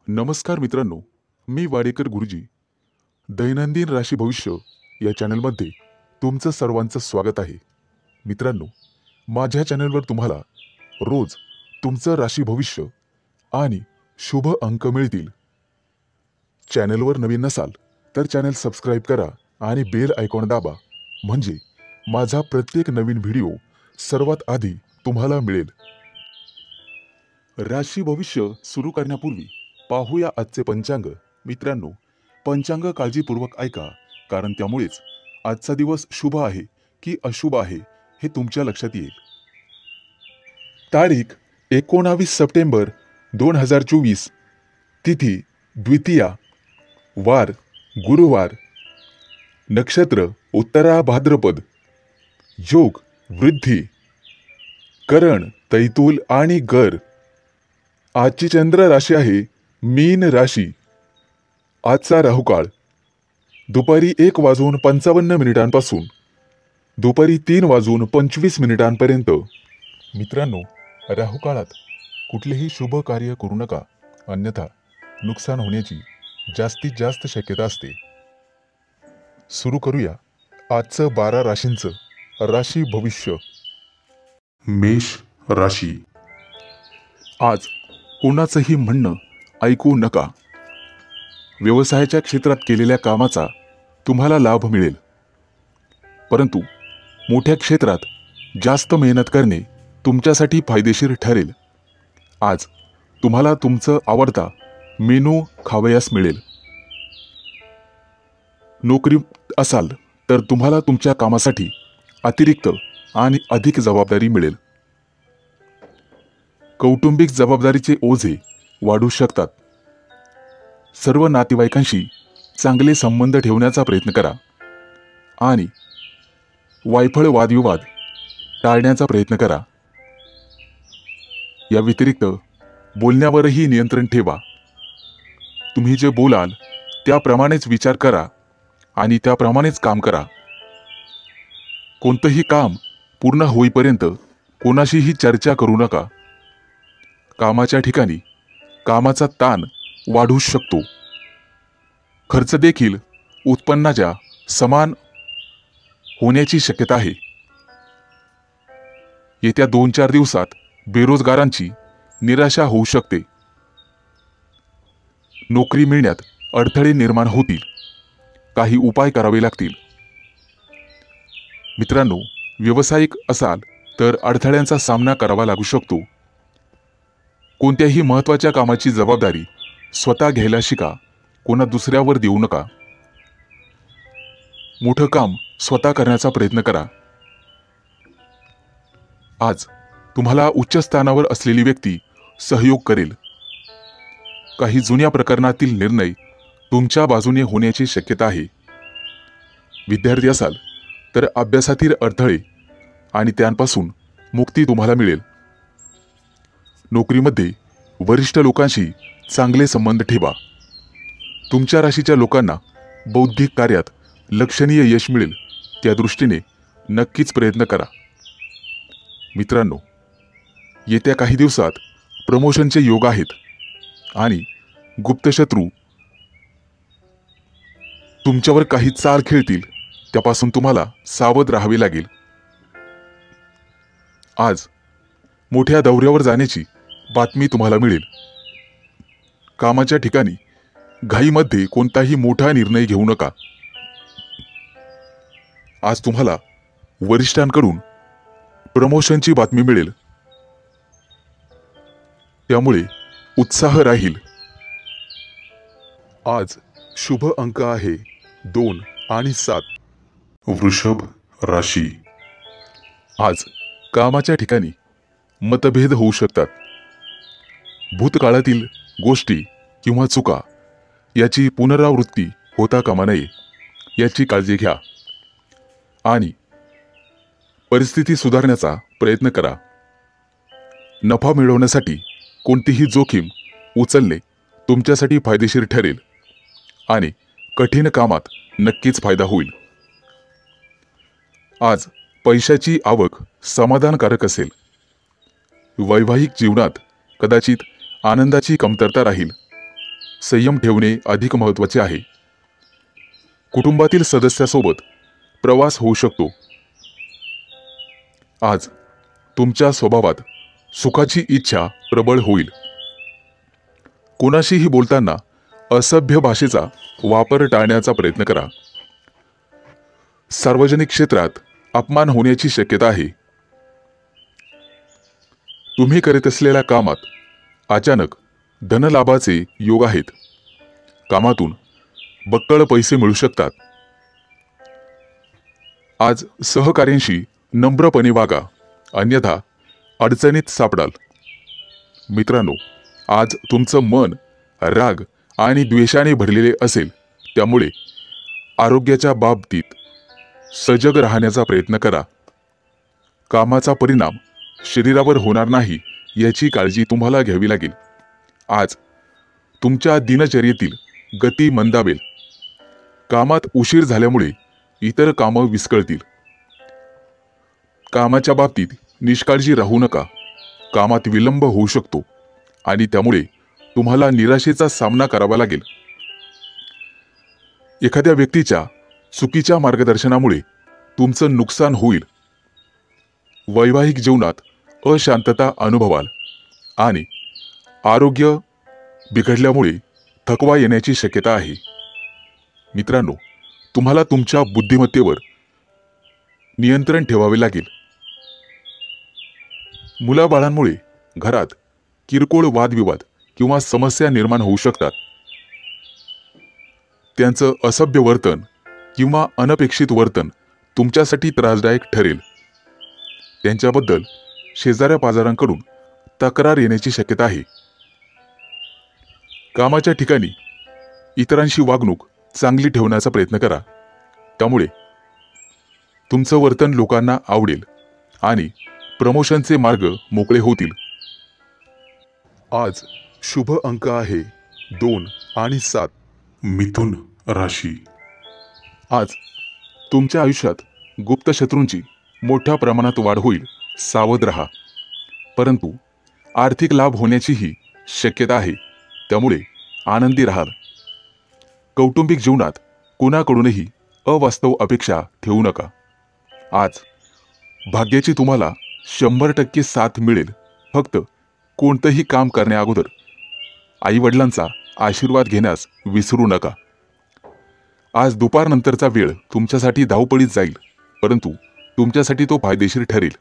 नमस्कार मित्रांनो, मी वाडेकर गुरुजी दैनंदिन राशी भविष्य या चॅनलमध्ये तुमचं सर्वांचं स्वागत आहे. मित्रांनो, माझ्या चॅनलवर तुम्हाला रोज तुमचं राशी भविष्य आणि शुभ अंक मिळतील. चॅनलवर नवीन नसाल तर चॅनल सबस्क्राईब करा आणि बेल आयकॉन दाबा, म्हणजे माझा प्रत्येक नवीन व्हिडिओ सर्वात आधी तुम्हाला मिळेल. राशी भविष्य सुरू करण्यापूर्वी पाहूया आजचे पंचांग. मित्रांनो, पंचांग काळजीपूर्वक ऐका, कारण त्यामुळेच आजचा दिवस शुभ आहे की अशुभ आहे हे तुमच्या लक्षात येईल. तारीख 19 सप्टेंबर 2024, तिथी द्वितीया, वार गुरुवार, नक्षत्र उत्तरा भाद्रपद, योग वृद्धी, करण तैतूल आणि गर. आजची चंद्र राशी आहे मीन राशी. आजचा राहुकाळ दुपारी 1:55 दुपारी 3:25 मित्रांनो, राहुकाळात कुठलेही शुभ कार्य करू नका, अन्यथा नुकसान होण्याची जास्तीत जास्त शक्यता असते. सुरू करूया आजचं 12 राशींचं राशी भविष्य. मेष राशी. आज कोणाचंही म्हणणं ऐकू नका. व्यवसायाच्या क्षेत्रात केलेल्या कामाचा तुम्हाला लाभ मिळेल, परंतु मोठ्या क्षेत्रात जास्त मेहनत करणे तुमच्यासाठी फायदेशीर ठरेल. आज तुम्हाला तुमचं आवडता मेनू खावयास मिळेल. नोकरीत असाल तर तुम्हाला तुमच्या कामासाठी अतिरिक्त आणि अधिक जबाबदारी मिळेल. कौटुंबिक जबाबदारीचे ओझे वाढू शकतात. सर्व नातेवाईकांशी चांगले संबंध ठेवण्याचा प्रयत्न करा आणि वायफळ वादविवाद टाळण्याचा प्रयत्न करा. या व्यतिरिक्त बोलण्यावरही नियंत्रण ठेवा. तुम्ही जे बोलाल त्याप्रमाणेच विचार करा आणि त्याप्रमाणेच काम करा. कोणतंही काम पूर्ण होईपर्यंत कोणाशीही चर्चा करू नका. कामाच्या ठिकाणी कामाचा ताण वाढू शकतो. खर्च देखील उत्पन्नाच्या समान होण्याची शक्यता आहे. येत्या 2-4 दिवसात बेरोजगारांची निराशा होऊ शकते. नोकरी मिळण्यात अडथळे निर्माण होतील. काही उपाय करावे लागतील. मित्रांनो, व्यावसायिक असाल तर अडथळ्यांचा सामना करावा लागू शकतो. कोणत्याही महत्त्वाच्या कामाची जबाबदारी स्वतः घ्यायला शिका, कोणा दुसऱ्यावर देऊ नका. मोठं काम स्वतः करण्याचा प्रयत्न करा. आज तुम्हाला उच्च स्थानावर असलेली व्यक्ती सहयोग करेल. काही जुन्या प्रकरणातील निर्णय तुमच्या बाजूने होण्याची शक्यता आहे. विद्यार्थी असाल तर अभ्यासातील अडथळे आणि त्यांपासून मुक्ती तुम्हाला मिळेल. नोकरीमध्ये वरिष्ठ लोकांशी चांगले संबंध ठेवा. तुमच्या राशीच्या लोकांना बौद्धिक कार्यात लक्षणीय यश मिळेल, त्या दृष्टीने नक्कीच प्रयत्न करा. मित्रांनो, येत्या काही दिवसात प्रमोशनचे योग आहेत आणि गुप्तशत्रू तुमच्यावर काही चाल खेळतील, त्यापासून तुम्हाला सावध राहावे लागेल. आज मोठ्या दौऱ्यावर जाण्याची बातमी तुम्हाला मिळेल. कामाच्या ठिकाणी घाईमध्ये कोणताही मोठा निर्णय घेऊ नका. आज तुम्हाला वरिष्ठांकडून प्रमोशनची बातमी मिळेल, त्यामुळे उत्साह राहील. आज शुभ अंक आहे 2 आणि 7. वृषभ राशी. आज कामाच्या ठिकाणी मतभेद होऊ शकतात. भूतकाळातील गोष्टी किंवा चुका याची पुनरावृत्ती होता कामा नये, याची काळजी घ्या आणि परिस्थिती सुधारण्याचा प्रयत्न करा. नफा मिळवण्यासाठी कोणतीही जोखीम उचलणे तुमच्यासाठी फायदेशीर ठरेल आणि कठीण कामात नक्कीच फायदा होईल. आज पैशाची आवक समाधानकारक असेल. वैवाहिक जीवनात कदाचित आनंदाची कमतरता राहील. संयम ठेवणे अधिक महत्त्वाचे आहे. कुटुंबातील सदस्यासोबत प्रवास होऊ शकतो. आज तुमच्या स्वभावात सुखाची इच्छा प्रबळ होईल. कोणाशीही बोलताना असभ्य भाषेचा वापर टाळण्याचा प्रयत्न करा. सार्वजनिक क्षेत्रात अपमान होण्याची शक्यता आहे. तुम्ही करीत असलेल्या कामात अचानक धनलाभाचे योग आहेत. कामातून बक्कळ पैसे मिळू शकतात. आज सहकार्यांशी नम्रपणे वागा, अन्यथा अडचणीत सापडाल. मित्रांनो, आज तुमचं मन राग आणि द्वेषाने भरलेले असेल, त्यामुळे आरोग्याच्या बाबतीत सजग राहण्याचा प्रयत्न करा. कामाचा परिणाम शरीरावर होणार नाही याची काळजी तुम्हाला घ्यावी लागेल. आज तुमच्या दिनचर्येतील गती मंदावेल. कामात उशीर झाल्यामुळे इतर कामं विस्कळतील. कामाच्या बाबतीत निष्काळजी राहू नका. कामात विलंब होऊ शकतो आणि त्यामुळे तुम्हाला निराशेचा सामना करावा लागेल. एखाद्या व्यक्तीच्या चुकीच्या मार्गदर्शनामुळे तुमचं नुकसान होईल. वैवाहिक जीवनात अशांतता अनुभवाल आणि आरोग्य बिघडल्यामुळे थकवा येण्याची शक्यता आहे. मित्रांनो, तुम्हाला तुमच्या बुद्धिमत्तेवर नियंत्रण ठेवावे लागेल. मुलाबाळांमुळे घरात किरकोळ वादविवाद किंवा समस्या निर्माण होऊ शकतात. त्यांचं असभ्य वर्तन किंवा अनपेक्षित वर्तन तुमच्यासाठी त्रासदायक ठरेल. त्यांच्याबद्दल शेजाऱ्या-पाजारांकडून तक्रार येण्याची शक्यता आहे. कामाच्या ठिकाणी इतरांशी वागणूक चांगली ठेवण्याचा प्रयत्न करा. त्यामुळे तुमचं वर्तन लोकांना आवडेल आणि प्रमोशनचे मार्ग मोकळे होतील. आज शुभ अंक आहे 2 आणि 7. मिथुन राशी. आज तुमच्या आयुष्यात गुप्त शत्रूंची मोठ्या प्रमाणात वाढ होईल. सावध रहा. परंतु आर्थिक लाभ होण्याचीही शक्यता आहे, त्यामुळे आनंदी राहाल. कौटुंबिक जीवनात कोणाकडूनही अवास्तव अपेक्षा ठेवू नका. आज भाग्याची तुम्हाला 100% साथ मिळेल. फक्त कोणतंही काम करण्याअगोदर आईवडिलांचा आशीर्वाद घेण्यास विसरू नका. आज दुपारनंतरचा वेळ तुमच्यासाठी धावपळीत जाईल, परंतु तुमच्यासाठी तो फायदेशीर ठरेल.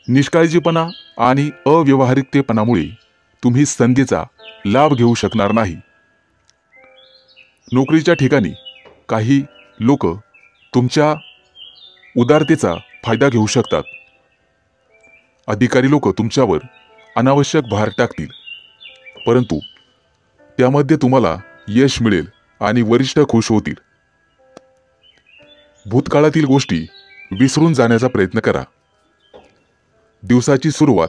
निष्काळजीपणा आणि अव्यावहारिकतेपणामुळे तुम्ही संधीचा लाभ घेऊ शकणार नाही. नोकरीच्या ठिकाणी काही लोक तुमच्या उदारतेचा फायदा घेऊ शकतात. अधिकारी लोक तुमच्यावर अनावश्यक भार टाकतील, परंतु त्यामध्ये तुम्हाला यश मिळेल आणि वरिष्ठ खुश होतील. भूतकाळातील गोष्टी विसरून जाण्याचा प्रयत्न करा. दिवसाची सुरुवात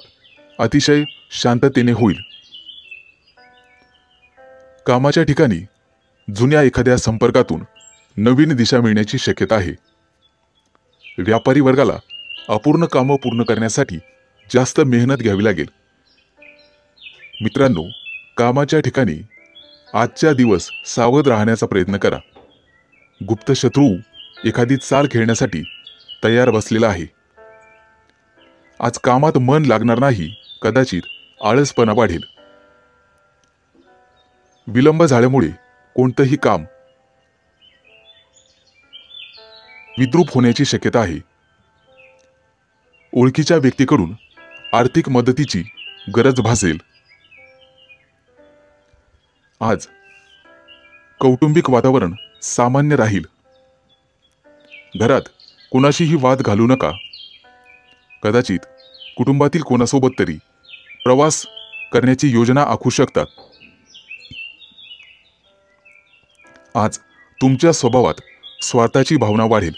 अतिशय शांततेने होईल. कामाच्या ठिकाणी जुन्या एखाद्या संपर्कातून नवीन दिशा मिळण्याची शक्यता आहे. व्यापारी वर्गाला अपूर्ण कामं पूर्ण करण्यासाठी जास्त मेहनत घ्यावी लागेल. मित्रांनो, कामाच्या ठिकाणी आजच्या दिवस सावध राहण्याचा प्रयत्न करा. गुप्त शत्रू एखादी चाल खेळण्यासाठी तयार बसलेला आहे. आज कामात मन लागणार नाही. कदाचित आळसपणा वाढेल. विलंब झाल्यामुळे कोणतंही काम विद्रूप होण्याची शक्यता आहे. ओळखीच्या व्यक्तीकडून आर्थिक मदतीची गरज भासेल. आज कौटुंबिक वातावरण सामान्य राहील. घरात कोणाशीही वाद घालू नका. कदाचित कुटुंबातील कोणासोबत तरी प्रवास करण्याची योजना आखू शकतात. आज तुमच्या स्वभावात स्वार्थाची भावना वाढेल.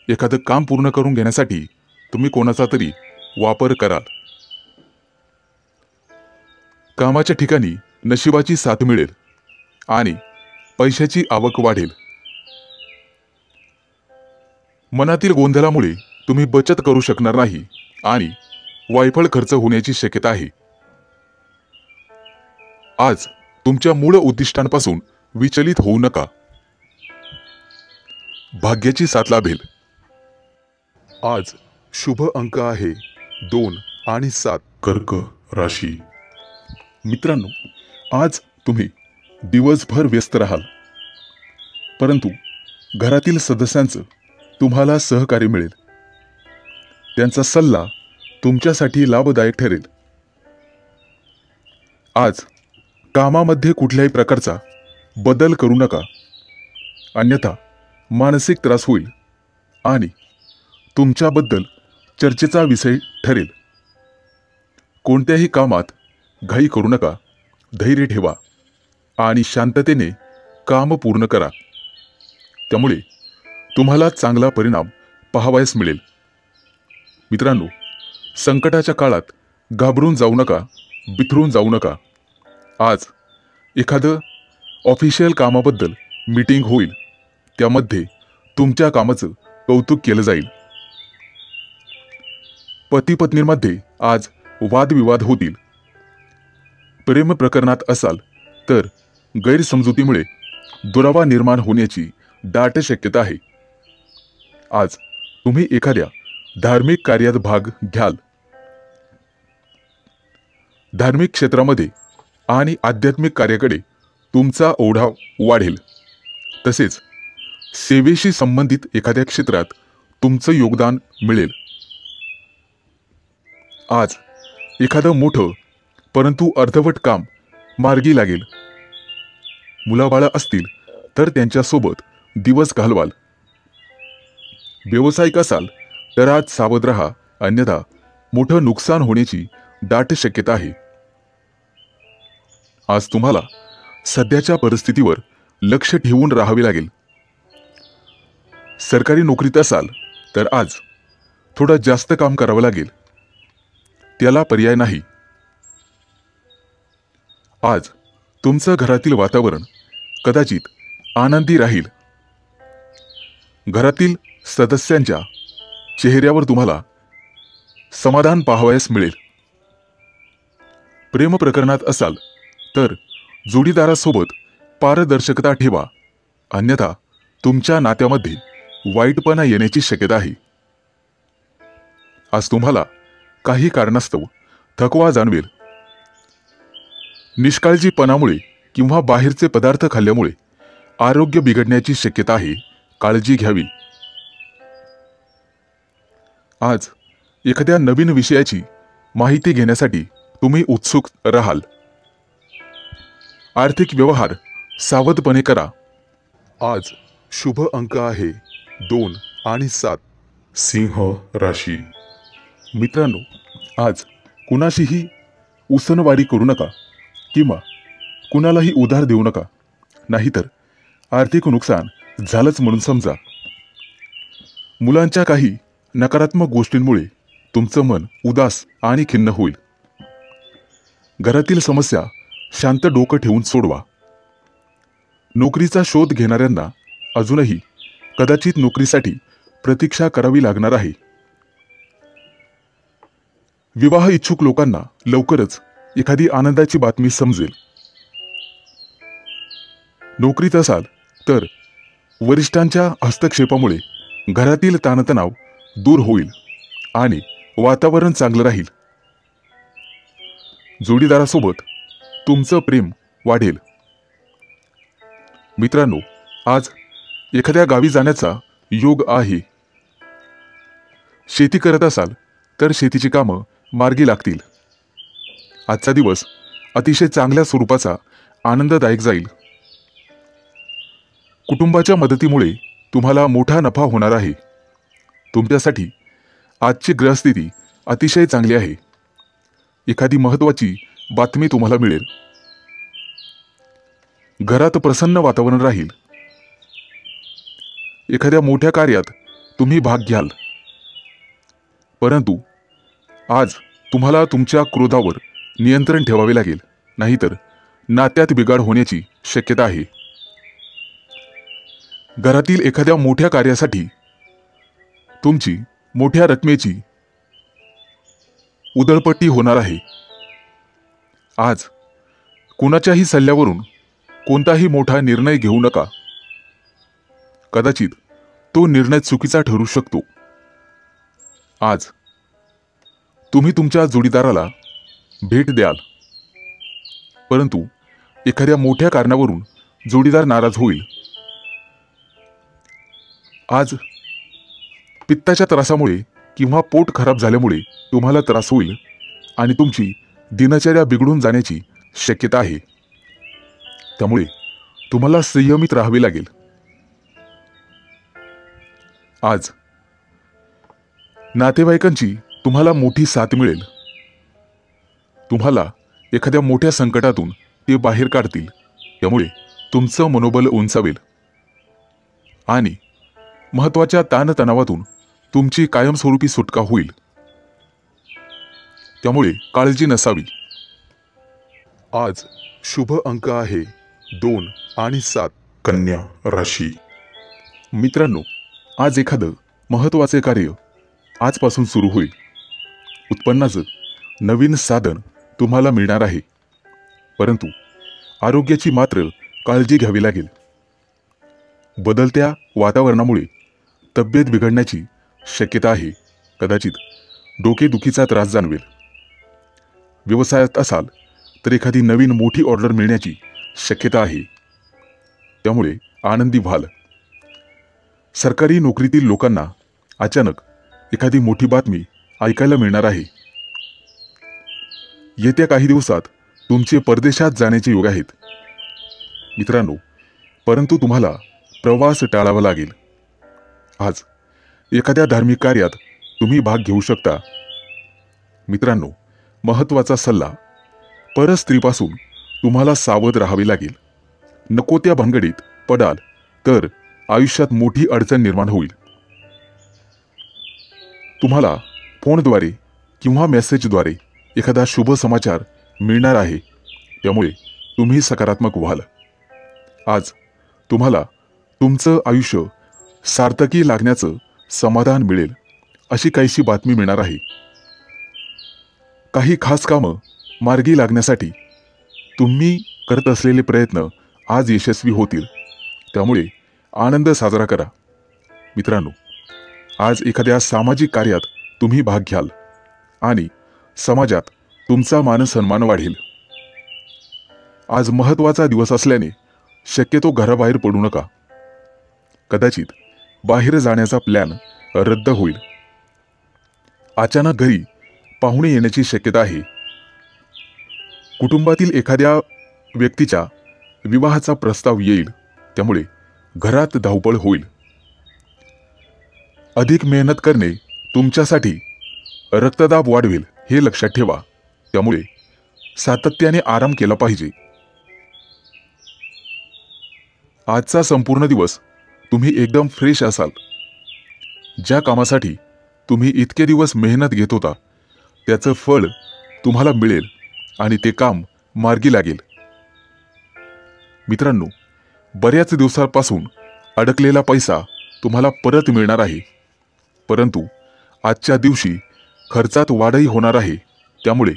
एखादं काम पूर्ण करून घेण्यासाठी तुम्ही कोणाचा तरी वापर कराल. कामाच्या ठिकाणी नशिबाची साथ मिळेल आणि पैशाची आवक वाढेल. मनातील गोंधळामुळे तुम्ही बचत करू शकणार नाही आणि वायफळ खर्च होण्याची शक्यता आहे. आज तुमच्या मूळ उद्दिष्टांपासून विचलित होऊ नका. भाग्याची साथ लाभेल. आज शुभ अंक आहे 2 आणि 7. कर्क राशी. मित्रांनो, आज तुम्ही दिवसभर व्यस्त राहाल, परंतु घरातील सदस्यांचं तुम्हाला सहकार्य मिळेल. त्यांचा सल्ला तुमच्यासाठी लाभदायक ठरेल. आज कामामध्ये कुठल्याही प्रकारचा बदल करू नका, अन्यथा मानसिक त्रास होईल आणि तुमच्याबद्दल चर्चेचा विषय ठरेल. कोणत्याही कामात घाई करू नका. धैर्य ठेवा आणि शांततेने काम पूर्ण करा. त्यामुळे तुम्हाला चांगला परिणाम पाहावयास मिळेल. मित्रांनो, संकटाच्या काळात घाबरून जाऊ नका, बिथरून जाऊ नका. आज एखादं ऑफिशियल कामाबद्दल मीटिंग होईल. त्यामध्ये तुमच्या कामाचं कौतुक केलं जाईल. पती पत्नींमध्ये आज वादविवाद होतील. प्रेम प्रकरणात असाल तर गैरसमजुतीमुळे दुरावा निर्माण होण्याची दाट शक्यता आहे. आज तुम्ही एखाद्या धार्मिक कार्यात भाग घ्याल. धार्मिक क्षेत्रामध्ये आणि आध्यात्मिक कार्याकडे तुमचा ओढा वाढेल. तसेच सेवेशी संबंधित एखाद्या क्षेत्रात तुमचं योगदान मिळेल. आज एखादं मोठं परंतु अर्धवट काम मार्गी लागेल. मुलाबाळं असतील तर त्यांच्यासोबत दिवस घालवाल. व्यावसायिक असाल तर आज सावध राहा, अन्यथा मोठं नुकसान होण्याची दाट शक्यता आहे. आज तुम्हाला सध्याच्या परिस्थितीवर लक्ष ठेवून राहावे लागेल. सरकारी नोकरीत असाल तर आज थोडं जास्त काम करावं लागेल. त्याला पर्याय नाही. आज तुमचं घरातील वातावरण कदाचित आनंदी राहील. घरातील सदस्यांच्या चेहऱ्यावर तुम्हाला समाधान पाहावयास मिळेल. प्रेम प्रकरणात असाल तर जोडीदारासोबत पारदर्शकता ठेवा, अन्यथा तुमच्या नात्यामध्ये वाईटपणा येण्याची शक्यता आहे. आज तुम्हाला काही कारणास्तव थकवा जाणवेल. निष्काळजीपणामुळे किंवा बाहेरचे पदार्थ खाल्ल्यामुळे आरोग्य बिघडण्याची शक्यता आहे. काळजी घ्यावी. आज एखाद्या नवीन विषयाची माहिती घेण्यासाठी तुम्ही उत्सुक राहाल. आर्थिक व्यवहार सावधपणे करा. आज शुभ अंक आहे 2 आणि 7. सिंह राशी. मित्रांनो, आज कुणाशीही उसनवारी करू नका किंवा कुणालाही उधार देऊ नका, नाहीतर आर्थिक नुकसान झालंच म्हणून समजा. मुलांच्या काही नकारात्मक गोष्टींमुळे तुमचं मन उदास आणि खिन्न होईल. घरातील समस्या शांत डोकं ठेवून सोडवा. नोकरीचा शोध घेणाऱ्यांना अजूनही कदाचित नोकरीसाठी प्रतीक्षा करावी लागणार आहे. विवाह इच्छुक लोकांना लवकरच एखादी आनंदाची बातमी समजेल. नोकरीत असाल तर वरिष्ठांच्या हस्तक्षेपामुळे घरातील ताणतणाव दूर होईल आणि वातावरण चांगलं राहील. जोडीदारासोबत तुमचं प्रेम वाढेल. मित्रांनो, आज एखाद्या गावी जाण्याचा योग आहे. शेती करत असाल तर शेतीची कामं मार्गी लागतील. आजचा दिवस अतिशय चांगल्या स्वरूपाचा आनंददायक जाईल. कुटुंबाच्या मदतीमुळे तुम्हाला मोठा नफा होणार आहे. तुमच्यासाठी आजची ग्रहस्थिती अतिशय चांगली आहे. एखादी महत्त्वाची बातमी तुम्हाला मिळेल. घरात प्रसन्न वातावरण राहील. एखाद्या मोठ्या कार्यात तुम्ही भाग घ्याल. परंतु आज तुम्हाला तुमच्या क्रोधावर नियंत्रण ठेवावे लागेल, नाहीतर नात्यात बिघाड होण्याची शक्यता आहे. घरातील एखाद्या मोठ्या कार्यासाठी तुमची मोठ्या रकमेची उधळपट्टी होणार आहे. आज कुणाच्याही सल्ल्यावरून कोणताही मोठा निर्णय घेऊ नका. कदाचित तो निर्णय चुकीचा ठरू शकतो. आज तुम्ही तुमच्या जोडीदाराला भेट द्याल, परंतु एखाद्या मोठ्या कारणावरून जोडीदार नाराज होईल. आज पित्ताच्या त्रासामुळे किंवा पोट खराब झाल्यामुळे तुम्हाला त्रास होईल आणि तुमची दिनचर्या बिघडून जाण्याची शक्यता आहे. त्यामुळे तुम्हाला संयमित राहावे लागेल. आज नातेवाईकांची तुम्हाला मोठी साथ मिळेल. तुम्हाला एखाद्या मोठ्या संकटातून ते बाहेर काढतील. त्यामुळे तुमचं मनोबल उंचावेल आणि महत्त्वाच्या ताणतणावातून तुमची कायमस्वरूपी सुटका होईल. त्यामुळे काळजी नसावी. आज शुभ अंक आहे 2 आणि 7. कन्या राशी. मित्रांनो, आज एखादं महत्त्वाचे कार्य आजपासून सुरू होईल. उत्पन्नाचं नवीन साधन तुम्हाला मिळणार आहे, परंतु आरोग्याची मात्र काळजी घ्यावी लागेल. बदलत्या वातावरणामुळे तब्येत बिघडण्याची शक्यता आहे. कदाचित डोकेदुखीचा त्रास जाणवेल. व्यवसायात असाल तर एखादी नवीन मोठी ऑर्डर मिळण्याची शक्यता आहे. त्यामुळे आनंदी व्हाल. सरकारी नोकरीतील लोकांना अचानक एखादी मोठी बातमी ऐकायला मिळणार आहे. येत्या काही दिवसात तुमचे परदेशात जाण्याचे योग आहेत मित्रांनो, परंतु तुम्हाला प्रवास टाळावा लागेल. आज एखाद्या धार्मिक कार्यात तुम्ही भाग घेऊ शकता. मित्रांनो, महत्त्वाचा सल्ला: परस्त्रीपासून तुम्हाला सावध राहावे लागेल. नको त्या भानगडीत पडाल तर आयुष्यात मोठी अडचण निर्माण होईल. तुम्हाला फोनद्वारे किंवा मेसेजद्वारे एखादा शुभ समाचार मिळणार आहे. त्यामुळे तुम्ही सकारात्मक व्हाल. आज तुम्हाला तुमचं आयुष्य सार्थकी लागण्याचं समाधान मिळेल अशी काहीशी बातमी मिळणार आहे. काही खास कामं मार्गी लागण्यासाठी तुम्ही करत असलेले प्रयत्न आज यशस्वी होतील. त्यामुळे आनंद साजरा करा. मित्रांनो, आज एखाद्या सामाजिक कार्यात तुम्ही भाग घ्याल आणि समाजात तुमचा मानसन्मान वाढेल. आज महत्त्वाचा दिवस असल्याने शक्यतो घराबाहेर पडू नका. कदाचित बाहेर जाण्याचा प्लॅन रद्द होईल. अचानक घरी पाहुणे येण्याची शक्यता आहे. कुटुंबातील एखाद्या व्यक्तीच्या विवाहाचा प्रस्ताव येईल. त्यामुळे घरात धावपळ होईल. अधिक मेहनत करणे तुमच्यासाठी रक्तदाब वाढवेल हे लक्षात ठेवा. त्यामुळे सातत्याने आराम केला पाहिजे. आजचा संपूर्ण दिवस तुम्ही एकदम फ्रेश असाल. ज्या कामासाठी तुम्ही इतके दिवस मेहनत घेत होता त्याचं फळ तुम्हाला मिळेल आणि ते काम मार्गी लागेल. मित्रांनो, बऱ्याच दिवसांपासून अडकलेला पैसा तुम्हाला परत मिळणार आहे. परंतु आजच्या दिवशी खर्चात वाढही होणार आहे. त्यामुळे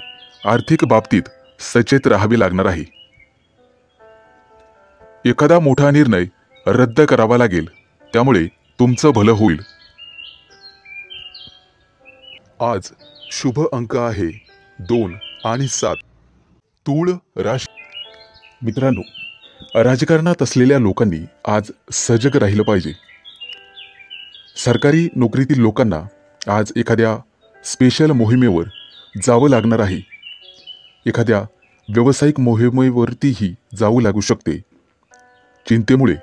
आर्थिक बाबतीत सचेत राहावे लागणार आहे. एखादा मोठा निर्णय रद्द करावा लागेल. त्यामुळे तुमचं भलं होईल. आज शुभ अंक आहे 2 आणि 7. तूळ राशी. मित्रांनो, राजकारणात असलेल्या लोकांनी आज सजग राहिलं पाहिजे. सरकारी नोकरीतील लोकांना आज एखाद्या स्पेशल मोहिमेवर जावं लागणार आहे. एखाद्या व्यावसायिक मोहिमेवरतीही जावं लागू शकते. चिंतेमुळे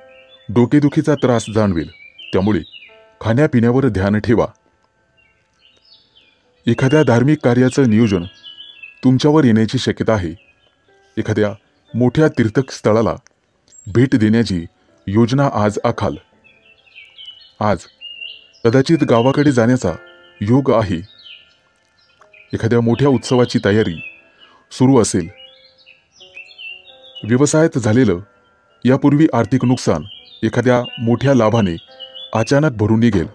डोकेदुखीचा त्रास जाणवेल. त्यामुळे खाण्यापिण्यावर ध्यान ठेवा. एखाद्या धार्मिक कार्याचं नियोजन तुमच्यावर येण्याची शक्यता आहे. एखाद्या मोठ्या तीर्थस्थळाला भेट देण्याची योजना आज आखाल. आज कदाचित गावाकडे जाण्याचा योग आहे. एखाद्या मोठ्या उत्सवाची तयारी सुरू असेल. व्यवसायात झालेलं यापूर्वी आर्थिक नुकसान एखाद्या मोठ्या लाभाने अचानक भरून निघेल.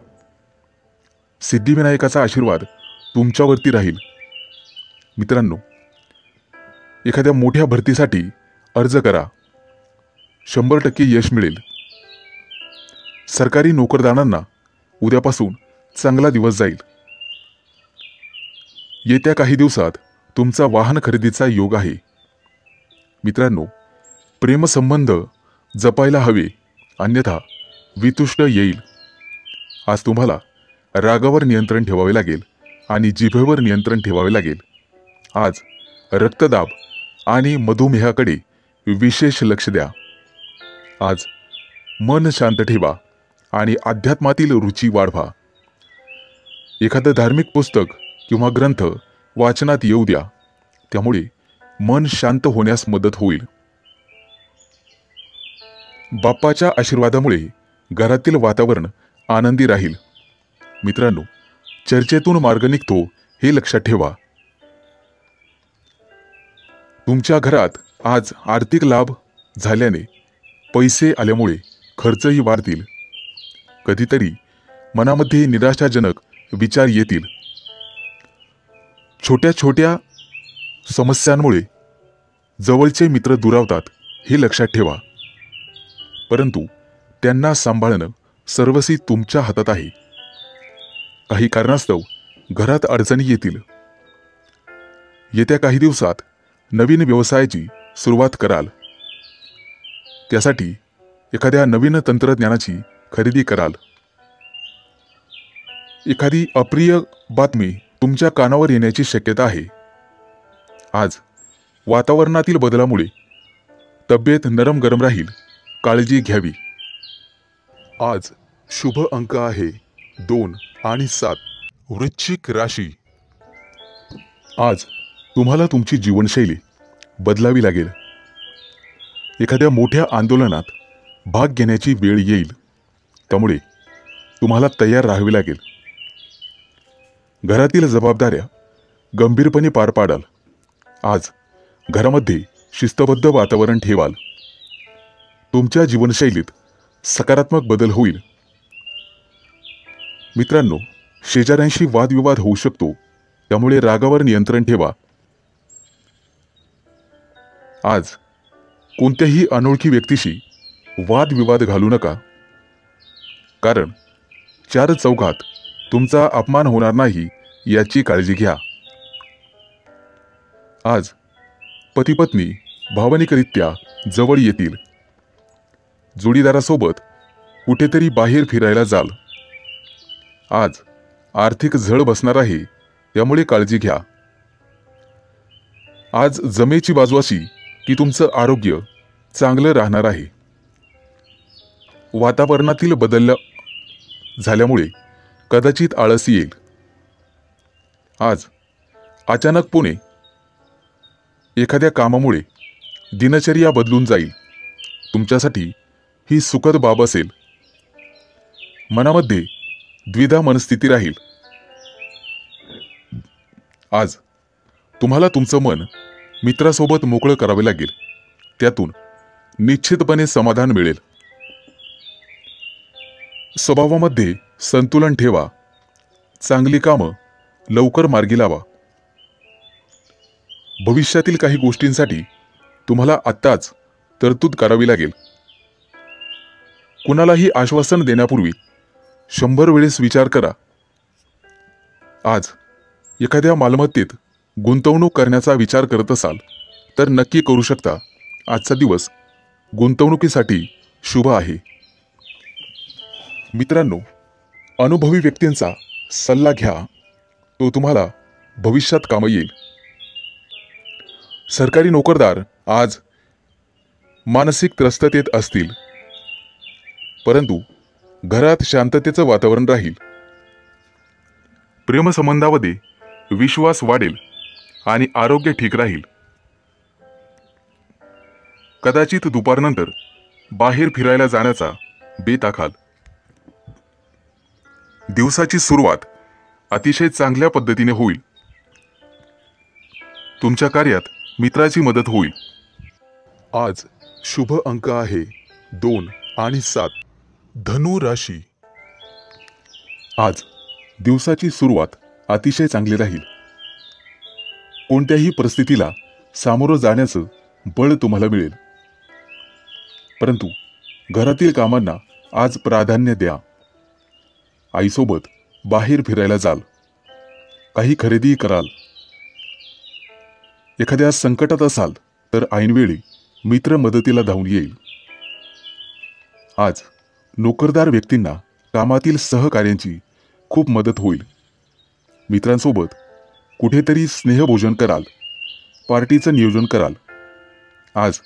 सिद्धिविनायकाचा आशीर्वाद तुमच्यावरती राहील. मित्रांनो, एखाद्या मोठ्या भरतीसाठी अर्ज करा, 100% यश मिळेल. सरकारी नोकरदारांना उद्यापासून चांगला दिवस जाईल. येत्या काही दिवसात तुमचा वाहन खरेदीचा योग आहे. मित्रांनो, प्रेमसंबंध जपायला हवे, अन्यथा वितुष्ट येईल. आज तुम्हाला रागावर नियंत्रण ठेवावे लागेल आणि जिभेवर नियंत्रण ठेवावे लागेल. आज रक्तदाब आणि मधुमेहाकडे विशेष लक्ष द्या. आज मन शांत ठेवा आणि अध्यात्मातील रुची वाढवा. एखादं धार्मिक पुस्तक किंवा ग्रंथ वाचनात येऊ द्या, त्यामुळे मन शांत होण्यास मदत होईल. बाप्पाच्या आशीर्वादामुळे घरातील वातावरण आनंदी राहील. मित्रांनो, चर्चेतून मार्ग निघतो हे लक्षात ठेवा. तुमच्या घरात आज आर्थिक लाभ झाल्याने पैसे आल्यामुळे खर्चही वाढतील. कधीतरी मनामध्ये निराशाजनक विचार येतील. छोट्या छोट्या समस्यांमुळे जवळचे मित्र दुरावतात हे लक्षात ठेवा. परंतु त्यांना सांभाळणं सर्वस्वी तुमच्या हातात आहे. काही कारणास्तव घरात अडचणी येतील. येत्या काही दिवसात नवीन व्यवसायाची सुरुवात कराल. त्यासाठी एखाद्या नवीन तंत्रज्ञानाची खरेदी कराल. एखादी अप्रिय बातमी तुमच्या कानावर येण्याची शक्यता आहे. आज वातावरणातील बदलामुळे तब्येत नरम गरम राहील, काळजी घ्यावी. आज शुभ अंक आहे 2 आणि 7. वृश्चिक राशी. आज तुम्हाला तुमची जीवनशैली बदलावी लागेल. एखाद्या मोठ्या आंदोलनात भाग घेण्याची वेळ येईल, त्यामुळे तुम्हाला तयार राहावे लागेल. घरातील जबाबदाऱ्या गंभीरपणे पार पाडाल. आज घरामध्ये शिस्तबद्ध वातावरण ठेवाल. तुमच्या जीवनशैलीत सकारात्मक बदल होईल. मित्रांनो, शेजाऱ्यांशी वादविवाद होऊ शकतो, त्यामुळे रागावर नियंत्रण ठेवा. आज कोणत्याही अनोळखी व्यक्तीशी वादविवाद घालू नका, कारण 4 चौघात तुमचा अपमान होणार नाही याची काळजी घ्या. आज पती-पत्नी भावनिकरित्या जवळ येतील. जोडीदारासोबत कुठेतरी बाहेर फिरायला जाल. आज आर्थिक झळ बसणार आहे, त्यामुळे काळजी घ्या. आज जमेची बाजू अशी की तुमचं आरोग्य चांगलं राहणार आहे. वातावरणातील बदल झाल्यामुळे कदाचित आळस येईल. आज अचानकपणे एखाद्या कामामुळे दिनचर्या बदलून जाईल. तुमच्यासाठी ही सुखद बाब असेल. मनामध्ये द्विधा मनस्थिती राहील. आज तुम्हाला तुमचं मन मित्रासोबत मोकळं करावे लागेल. त्यातून निश्चितपणे समाधान मिळेल. स्वभावामध्ये संतुलन ठेवा. चांगली कामं लवकर मार्गी लावा. भविष्यातील काही गोष्टींसाठी तुम्हाला आत्ताच तरतूद करावी लागेल. कुणालाही आश्वासन देण्यापूर्वी 100 वेळेस विचार करा. आज एखाद्या मालमत्तेत गुंतवणूक करण्याचा विचार करत असाल तर नक्की करू शकता. आजचा दिवस गुंतवणुकीसाठी शुभ आहे. मित्रांनो, अनुभवी व्यक्तींचा सल्ला घ्या. तो तुम्हाला भविष्यात कामी येईल. सरकारी नोकरदार आज मानसिक त्रस्ततेत असतील, परंतु घरात शांततेचं वातावरण राहील. प्रेमसंबंधामध्ये विश्वास वाढेल आणि आरोग्य ठीक राहील. कदाचित दुपारनंतर बाहेर फिरायला जाण्याचा बेत आखाल. दिवसाची सुरुवात अतिशय चांगल्या पद्धतीने होईल. तुमच्या कार्यात मित्राची मदत होईल. आज शुभ अंक आहे 2 आणि 7. धनु राशी. आज दिवसाची सुरुवात अतिशय चांगली राहील. कोणत्याही परिस्थितीला सामोरं जाण्याचं बळ तुम्हाला मिळेल. परंतु घरातील कामांना आज प्राधान्य द्या. आईसोबत बाहेर फिरायला जाल, काही खरेदी कराल. एखाद्या संकटात असाल तर ऐनवेळी मित्र मदतीला धावून येईल. आज नोकरदार व्यक्तींना कामातील सहकार्यांची खूप मदत होईल. मित्रांसोबत कुठेतरी स्नेहभोजन कराल, पार्टीचं नियोजन कराल. आज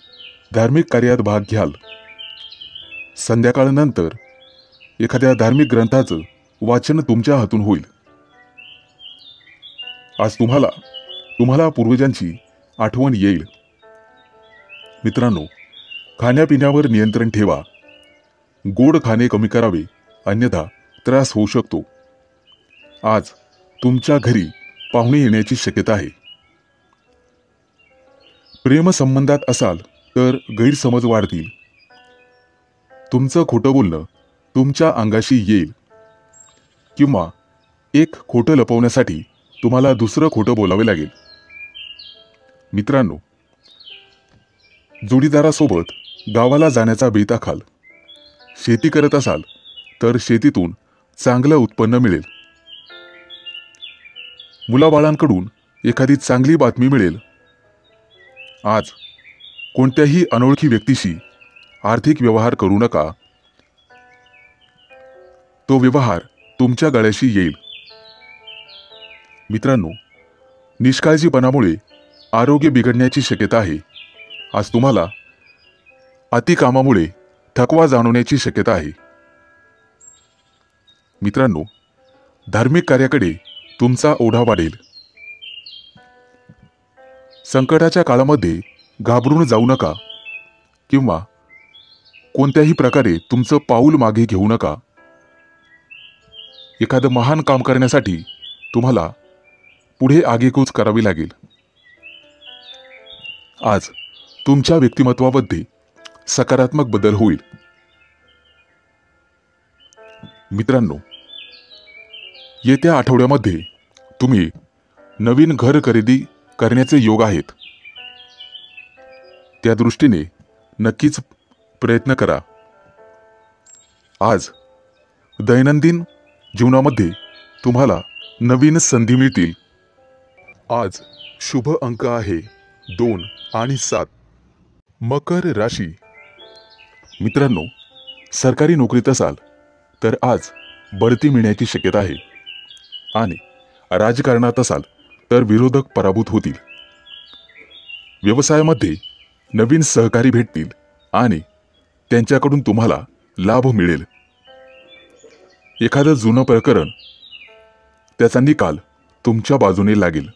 धार्मिक कार्यात भाग घ्याल. संध्याकाळनंतर एखाद्या धार्मिक ग्रंथाचं वाचन तुमच्या हातून होईल. आज तुम्हाला पूर्वजांची आठवण येईल. मित्रांनो, खाण्यापिण्यावर नियंत्रण ठेवा. गोड खाणे कमी करावे, अन्यथा त्रास होऊ शकतो. आज तुमच्या घरी पाहुणे येण्याची शक्यता आहे. प्रेमसंबंधात असाल तर गैरसमज वाढतील. तुमचं खोटं बोलणं तुमच्या अंगाशी येईल किंवा एक खोटं लपवण्यासाठी तुम्हाला दुसरं खोटं बोलावे लागेल. मित्रांनो, जोडीदारासोबत गावाला जाण्याचा बेत आखाल. शेती करत असाल तर शेतीतून चांगलं उत्पन्न मिळेल. मुलाबाळांकडून एखादी चांगली बातमी मिळेल. आज कोणत्याही अनोळखी व्यक्तीशी आर्थिक व्यवहार करू नका. तो व्यवहार तुमच्या गळ्याशी येईल. मित्रांनो, निष्काळजीपणामुळे आरोग्य बिघडण्याची शक्यता आहे. आज तुम्हाला अतिकामामुळे थकवा जाणवण्याची शक्यता आहे. मित्रांनो, धार्मिक कार्याकडे तुमचा ओढा वाढेल. संकटाच्या काळामध्ये घाबरून जाऊ नका किंवा कोणत्याही प्रकारे तुमचं पाऊल मागे घेऊ नका. एखादं महान काम करण्यासाठी तुम्हाला पुढे आगेकूच करावी लागेल. आज तुमच्या व्यक्तिमत्वामध्ये सकारात्मक बदल होईल. मित्रांनो, येत्या आठवड्यामध्ये तुम्ही नवीन घर खरेदी करण्याचे योग आहेत. त्या दृष्टीने नक्कीच प्रयत्न करा. आज दैनंदिन जीवनामध्ये तुम्हाला नवीन संधी मिळतील. आज शुभ अंक आहे 2 आणि 7. मकर राशी. मित्रांनो, सरकारी नोकरीत असाल तर आज बढती मिळण्याची शक्यता आहे आणि राजकारणात असाल तर विरोधक पराभूत होतील. व्यवसायामध्ये नवीन सहकारी भेटतील आणि त्यांच्याकडून तुम्हाला लाभ मिळेल. एखादं जुनं प्रकरण, त्याचा निकाल तुमच्या बाजूने लागेल.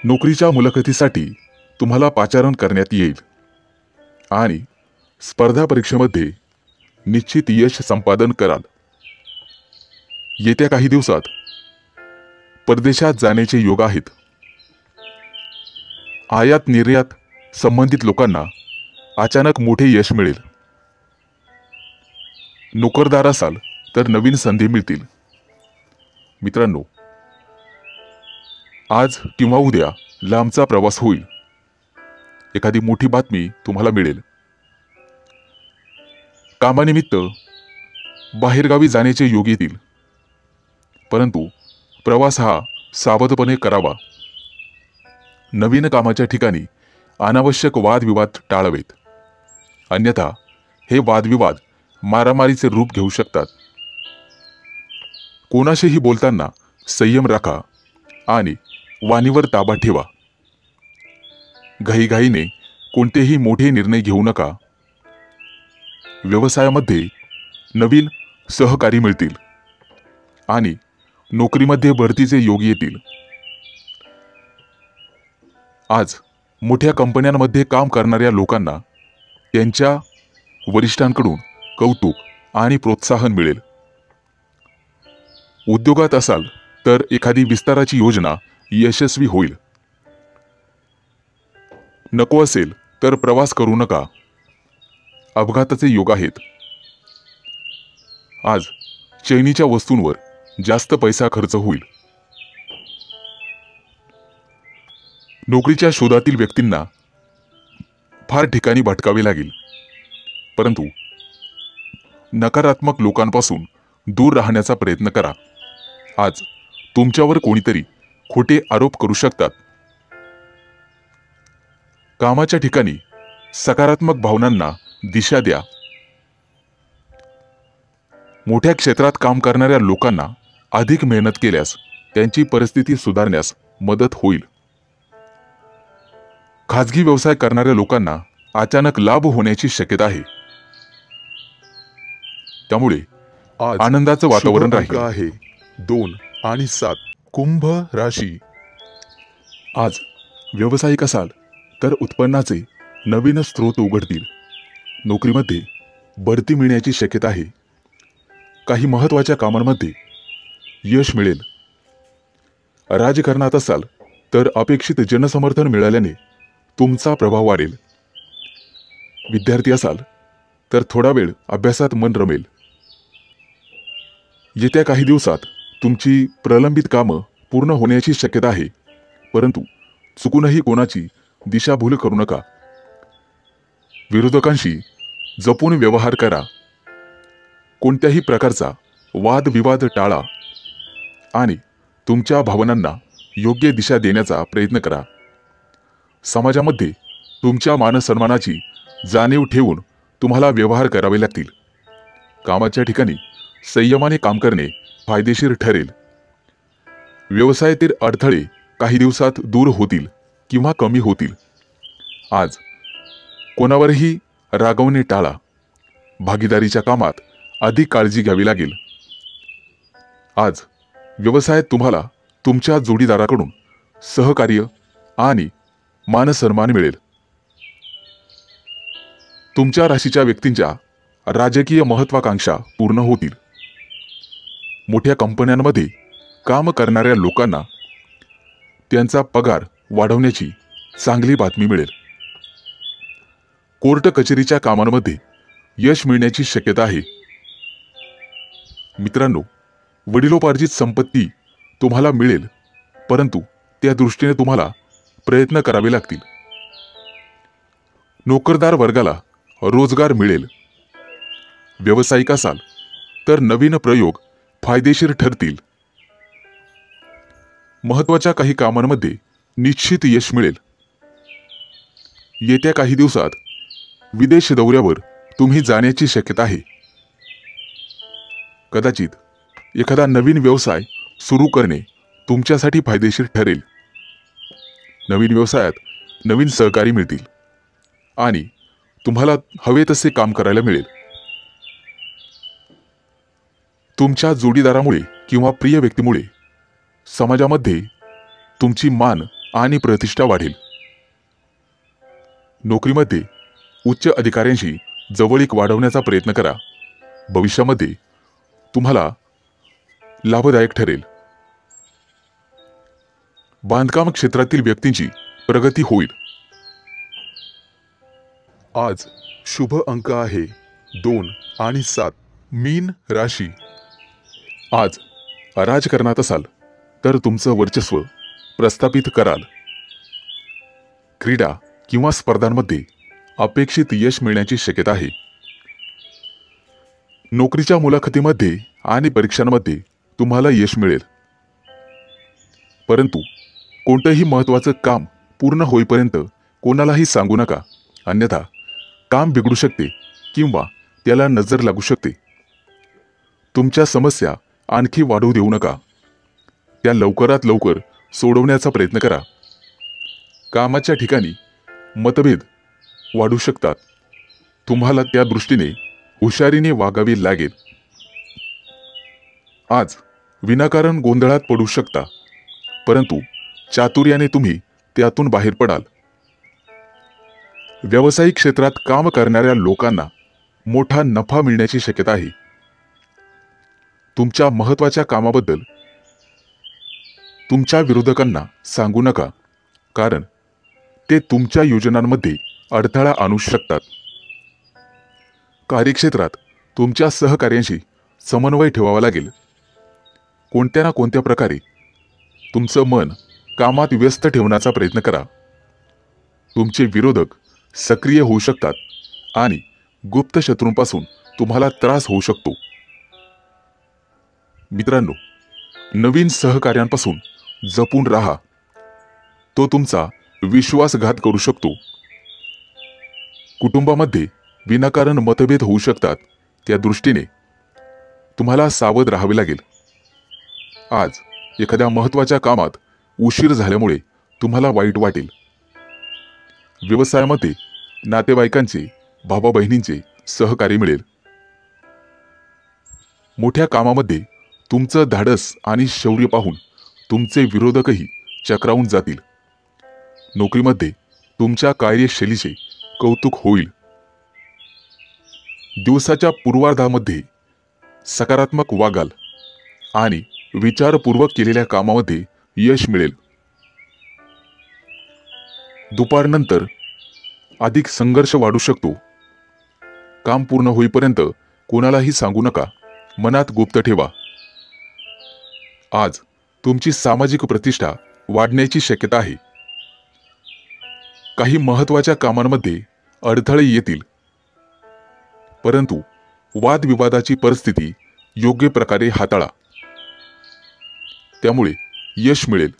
नोकरीच्या मुलाखतीसाठी तुम्हाला पाचारण करण्यात येईल आणि स्पर्धा परीक्षेमध्ये निश्चित यश संपादन कराल. येत्या काही दिवसात परदेशात जाण्याचे योग आहेत. आयात निर्यात संबंधित लोकांना अचानक मोठे यश मिळेल. नोकरदार असाल तर नवीन संधी मिळतील. मित्रांनो, आज किंवा उद्या लांबचा प्रवास होईल. एखादी मोठी बातमी तुम्हाला मिळेल. कामानिमित्त बाहेरगावी जाण्याचे योग येतील, परंतु प्रवास हा सावधपणे करावा. नवीन कामाच्या ठिकाणी अनावश्यक वादविवाद टाळावेत, अन्यथा हे वादविवाद मारामारीचे रूप घेऊ शकतात. कोणाशीही बोलताना संयम राखा आणि वाणीवर ताबा ठेवा. घाईघाईने कोणतेही मोठे निर्णय घेऊ नका. व्यवसायामध्ये नवीन सहकारी मिळतील आणि नोकरीमध्ये बढतीचे योग येतील. आज मोठ्या कंपन्यांमध्ये काम करणाऱ्या लोकांना त्यांच्या वरिष्ठांकडून कौतुक आणि प्रोत्साहन मिळेल. उद्योगात असाल तर एखादी विस्ताराची योजना यशस्वी होईल. नको असेल तर प्रवास करू नका. अपघाताचे योग आहेत. आज चैनीच्या वस्तूंवर जास्त पैसा खर्च होईल. नोकरीच्या शोधातील व्यक्तींना फार ठिकाणी भटकावे लागेल, परंतु नकारात्मक लोकांपासून दूर राहण्याचा प्रयत्न करा. आज तुमच्यावर कोणीतरी खोटे आरोप करू शकतात. कामाच्या ठिकाणी सकारात्मक भावनांना दिशा द्या. मोठ्या क्षेत्रात काम करणाऱ्या लोकांना अधिक मेहनत केल्यास त्यांची परिस्थिती सुधारण्यास मदत होईल. खाजगी व्यवसाय करणाऱ्या लोकांना अचानक लाभ होण्याची शक्यता आहे, त्यामुळे आज आनंदाचं वातावरण शुभ अंक राहील. आहे 2 आणि 7. कुंभ राशी. आज व्यावसायिक असाल तर उत्पन्नाचे नवीन स्रोत उघडतील. नोकरीमध्ये बढती मिळण्याची शक्यता आहे. काही महत्त्वाच्या कामांमध्ये यश मिळेल. राजकारणात असाल तर अपेक्षित जनसमर्थन मिळाल्याने तुमचा प्रभाव वाढेल. विद्यार्थी असाल तर थोडा वेळ अभ्यासात मन रमेल. येत्या काही दिवसात तुमची प्रलंबित कामं पूर्ण होण्याची शक्यता आहे, परंतु चुकूनही कोणाची दिशाभूल करू नका. विरोधकांशी जपून व्यवहार करा. कोणत्याही प्रकारचा वादविवाद टाळा आणि तुमच्या भावनांना योग्य दिशा देण्याचा प्रयत्न करा. समाजामध्ये तुमच्या मानसन्मानाची जाणीव ठेवून तुम्हाला व्यवहार करावे लागतील. कामाच्या ठिकाणी संयमाने काम करणे फायदेशीर ठरेल. व्यवसायातील अडथळे काही दिवसात दूर होतील किंवा कमी होतील. आज कोणावरही रागवणे टाळा. भागीदारीच्या कामात अधिक काळजी घ्यावी लागेल. आज व्यवसायात तुम्हाला तुमच्या जोडीदाराकडून सहकार्य आणि मानसन्मान मिळेल. तुमच्या राशीच्या व्यक्तींच्या राजकीय महत्वाकांक्षा पूर्ण होतील. मोठ्या कंपन्यांमध्ये काम करणाऱ्या लोकांना त्यांचा पगार वाढवण्याची चांगली बातमी मिळेल. कोर्ट कचेरीच्या कामांमध्ये यश मिळण्याची शक्यता आहे. मित्रांनो, वडिलोपार्जित संपत्ती तुम्हाला मिळेल, परंतु त्या दृष्टीने तुम्हाला प्रयत्न करावे लागतील. नोकरदार वर्गाला रोजगार मिळेल. व्यावसायिक असाल तर नवीन प्रयोग फायदेशीर ठरतील. महत्त्वाच्या काही कामांमध्ये निश्चित यश मिळेल. येत्या काही दिवसात विदेश दौऱ्यावर तुम्ही जाण्याची शक्यता आहे. कदाचित एखादा नवीन व्यवसाय सुरू करणे तुमच्यासाठी फायदेशीर ठरेल. नवीन व्यवसायात नवीन सहकारी मिळतील आणि तुम्हाला हवे तसे काम करायला मिळेल. तुमच्या जोडीदारामुळे किंवा प्रिय व्यक्तीमुळे समाजामध्ये तुमची मान आणि प्रतिष्ठा वाढेल. नोकरीमध्ये उच्च अधिकाऱ्यांशी जवळीक वाढवण्याचा प्रयत्न करा. भविष्यामध्ये तुम्हाला लाभदायक ठरेल. बांधकाम क्षेत्रातील व्यक्तींची प्रगती होईल. आज शुभ अंक आहे 2 आणि 7. मीन राशी. आज राजकारणात असाल तर तुमचं वर्चस्व प्रस्थापित कराल. क्रीडा किंवा स्पर्धांमध्ये अपेक्षित यश मिळण्याची शक्यता आहे. नोकरीच्या मुलाखतीमध्ये आणि परीक्षांमध्ये तुम्हाला यश मिळेल, परंतु कोणतंही महत्त्वाचं काम पूर्ण होईपर्यंत कोणालाही सांगू नका, अन्यथा काम बिघडू शकते किंवा त्याला नजर लागू शकते. तुमच्या समस्या आणखी वाढवू देऊ नका. त्या लवकरात लवकर सोडवण्याचा प्रयत्न करा. कामाच्या ठिकाणी मतभेद वाढू शकतात. तुम्हाला त्या दृष्टीने हुशारीने वागावे लागेल. आज विनाकारण गोंधळात पडू शकता, परंतु चातुर्याने तुम्ही त्यातून बाहेर पडाल. व्यावसायिक क्षेत्रात काम करणाऱ्या लोकांना मोठा नफा मिळण्याची शक्यता आहे. तुमच्या महत्त्वाच्या कामाबद्दल तुमच्या विरोधकांना सांगू नका, कारण ते तुमच्या योजनांमध्ये अडथळा आणू शकतात. कार्यक्षेत्रात तुमच्या सहकार्यांशी समन्वय ठेवावा लागेल. कोणत्या ना कोणत्या प्रकारे तुमचं मन कामात व्यस्त ठेवण्याचा प्रयत्न करा. तुमचे विरोधक सक्रिय होऊ शकतात आणि गुप्त शत्रूंपासून तुम्हाला त्रास होऊ शकतो. मित्रांनो, नवीन सहकार्यांपासून जपून राहा. तो तुमचा विश्वासघात करू शकतो. कुटुंबामध्ये विनाकारण मतभेद होऊ शकतात. त्या दृष्टीने तुम्हाला सावध राहावे लागेल. आज एखाद्या महत्त्वाच्या कामात उशीर झाल्यामुळे तुम्हाला वाईट वाटेल. व्यवसायामध्ये नातेवाईकांचे, भावा बहिणींचे सहकार्य मिळेल. मोठ्या कामामध्ये तुमचं धाडस आणि शौर्य पाहून तुमचे विरोधकही चक्रावून जातील. नोकरीमध्ये तुमच्या कार्यशैलीचे कौतुक होईल. दिवसाच्या पूर्वार्धामध्ये सकारात्मक वागाल आणि विचारपूर्वक केलेल्या कामामध्ये यश मिळेल. दुपारनंतर अधिक संघर्ष वाढू शकतो. काम पूर्ण होईपर्यंत कोणालाही सांगू नका. मनात गुप्त ठेवा. आज तुमची सामाजिक प्रतिष्ठा वाढण्याची शक्यता आहे. काही महत्त्वाच्या कामांमध्ये अडथळे येतील, परंतु वादविवादाची परिस्थिती योग्य प्रकारे हाताळा. त्यामुळे यश मिळेल.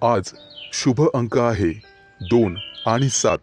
आज शुभ अंक आहे 2 आणि 7.